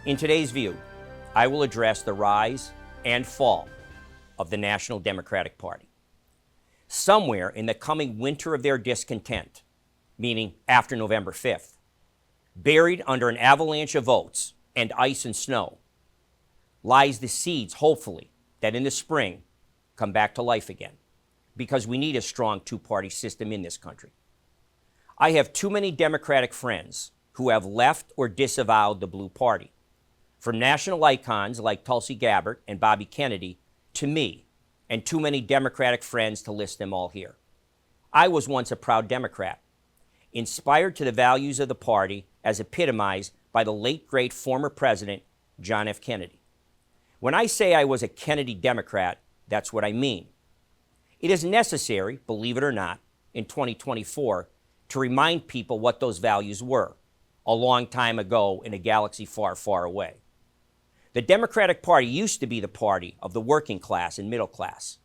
In today's View, I will address the rise and fall of the National Democratic Party. Somewhere in the coming winter of their discontent, meaning after November 5th, buried under an avalanche of votes and ice and snow, lies the seeds, hopefully, that in the spring come back to life again, because we need a strong two-party system in this country. I have too many Democratic friends who have left or disavowed the Blue Party, from national icons like Tulsi Gabbard and Bobby Kennedy to me, and too many Democratic friends to list them all here. I was once a proud Democrat, inspired to the values of the party as epitomized by the late great former president, John F. Kennedy. When I say I was a Kennedy Democrat, that's what I mean. It is necessary, believe it or not, in 2024 to remind people what those values were a long time ago in a galaxy far, far away. The Democratic Party used to be the party of the working class and middle class.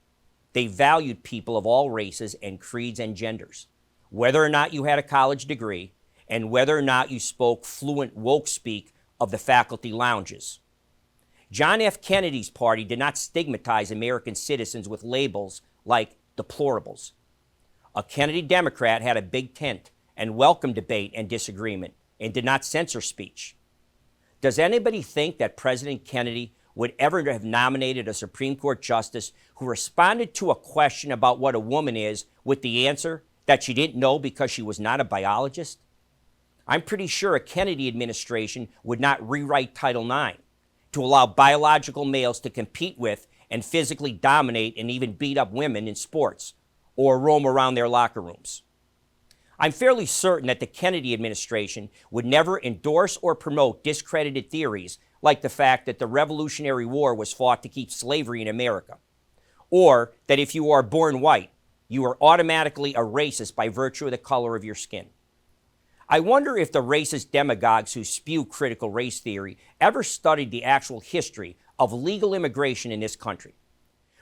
They valued people of all races and creeds and genders, whether or not you had a college degree and whether or not you spoke fluent woke speak of the faculty lounges. John F. Kennedy's party did not stigmatize American citizens with labels like deplorables. A Kennedy Democrat had a big tent and welcomed debate and disagreement and did not censor speech. Does anybody think that President Kennedy would ever have nominated a Supreme Court justice who responded to a question about what a woman is with the answer that she didn't know because she was not a biologist? I'm pretty sure a Kennedy administration would not rewrite Title IX to allow biological males to compete with and physically dominate and even beat up women in sports or roam around their locker rooms. I'm fairly certain that the Kennedy administration would never endorse or promote discredited theories like the fact that the Revolutionary War was fought to keep slavery in America, or that if you are born white, you are automatically a racist by virtue of the color of your skin. I wonder if the racist demagogues who spew critical race theory ever studied the actual history of legal immigration in this country.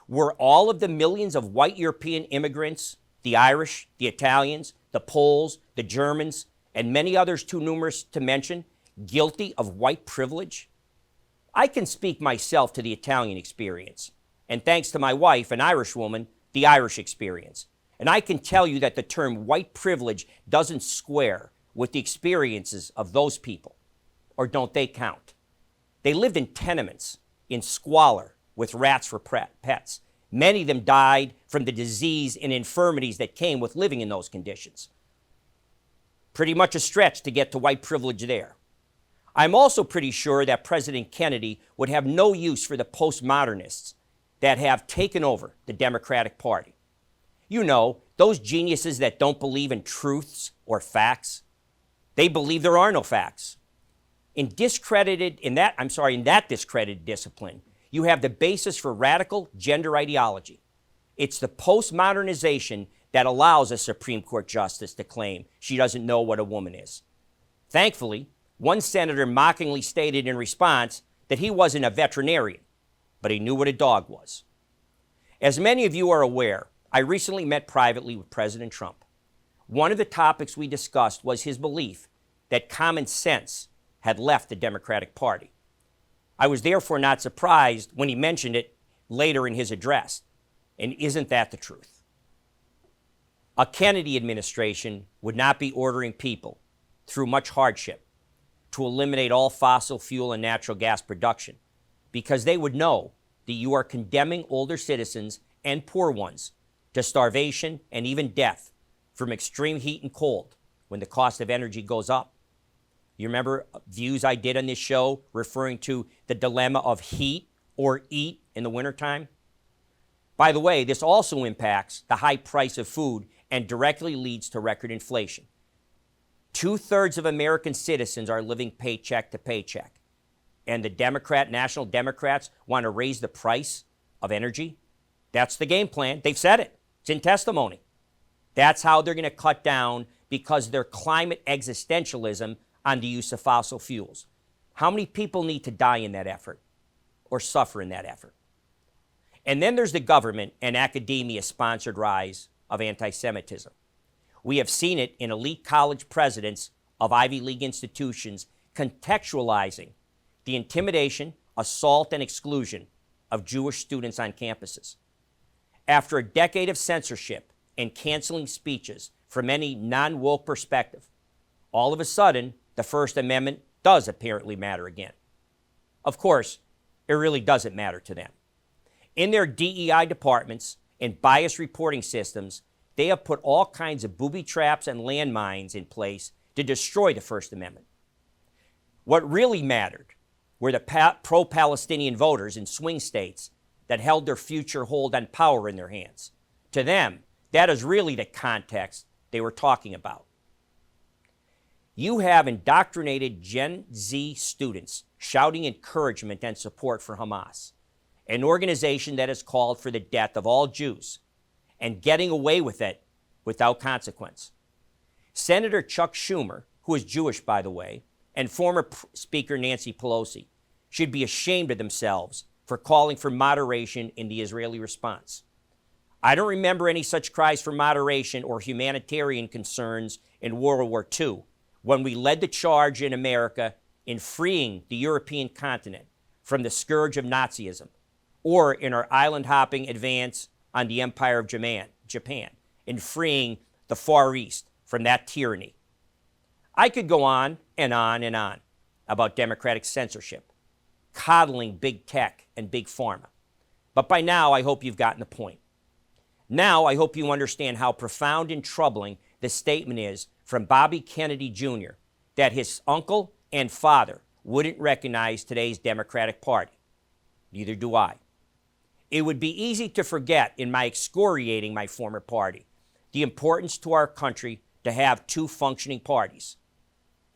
Were all of the millions of white European immigrants, the Irish, the Italians, the Poles, the Germans, and many others too numerous to mention, guilty of white privilege? I can speak myself to the Italian experience, and thanks to my wife, an Irish woman, the Irish experience. And I can tell you that the term white privilege doesn't square with the experiences of those people. Or don't they count? They lived in tenements, in squalor, with rats for pets. Many of them died from the disease and infirmities that came with living in those conditions. Pretty much a stretch to get to white privilege there. I'm also pretty sure that President Kennedy would have no use for the postmodernists that have taken over the Democratic Party. You know, those geniuses that don't believe in truths or facts. They believe there are no facts. In that discredited discipline, you have the basis for radical gender ideology. It's the postmodernization that allows a Supreme Court justice to claim she doesn't know what a woman is. Thankfully, one senator mockingly stated in response that he wasn't a veterinarian, but he knew what a dog was. As many of you are aware, I recently met privately with President Trump. One of the topics we discussed was his belief that common sense had left the Democratic Party. I was therefore not surprised when he mentioned it later in his address. And isn't that the truth? A Kennedy administration would not be ordering people, through much hardship, to eliminate all fossil fuel and natural gas production, because they would know that you are condemning older citizens and poor ones to starvation and even death from extreme heat and cold when the cost of energy goes up. You remember views I did on this show referring to the dilemma of heat or eat in the wintertime? By the way, this also impacts the high price of food and directly leads to record inflation. 2/3 of American citizens are living paycheck to paycheck. And the National Democrats want to raise the price of energy? That's the game plan. They've said it. It's in testimony. That's how they're going to cut down because of their climate existentialism on the use of fossil fuels. How many people need to die in that effort or suffer in that effort? And then there's the government and academia-sponsored rise of anti-Semitism. We have seen it in elite college presidents of Ivy League institutions contextualizing the intimidation, assault, and exclusion of Jewish students on campuses. After a decade of censorship and canceling speeches from any non-woke perspective, all of a sudden, the First Amendment does apparently matter again. Of course, it really doesn't matter to them. In their DEI departments and bias reporting systems, they have put all kinds of booby traps and landmines in place to destroy the First Amendment. What really mattered were the pro-Palestinian voters in swing states that held their future hold on power in their hands. To them, that is really the context they were talking about. You have indoctrinated Gen Z students shouting encouragement and support for Hamas, an organization that has called for the death of all Jews, and getting away with it without consequence. Senator Chuck Schumer, who is Jewish, by the way, and former Speaker Nancy Pelosi should be ashamed of themselves for calling for moderation in the Israeli response. I don't remember any such cries for moderation or humanitarian concerns in World War II, when we led the charge in America in freeing the European continent from the scourge of Nazism, or in our island-hopping advance on the Empire of Japan, in freeing the Far East from that tyranny. I could go on and on and on about democratic censorship, coddling big tech and big pharma. But by now, I hope you've gotten the point. Now, I hope you understand how profound and troubling the statement is from Bobby Kennedy Jr. that his uncle and father wouldn't recognize today's Democratic Party. Neither do I. It would be easy to forget in my excoriating my former party the importance to our country to have two functioning parties.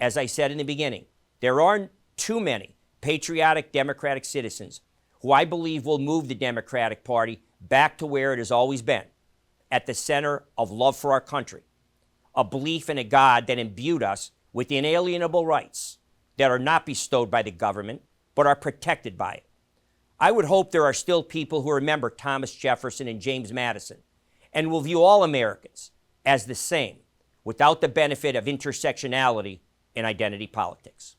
As I said in the beginning, there are too many patriotic Democratic citizens who I believe will move the Democratic Party back to where it has always been, at the center of love for our country, a belief in a God that imbued us with inalienable rights that are not bestowed by the government, but are protected by it. I would hope there are still people who remember Thomas Jefferson and James Madison and will view all Americans as the same without the benefit of intersectionality in identity politics.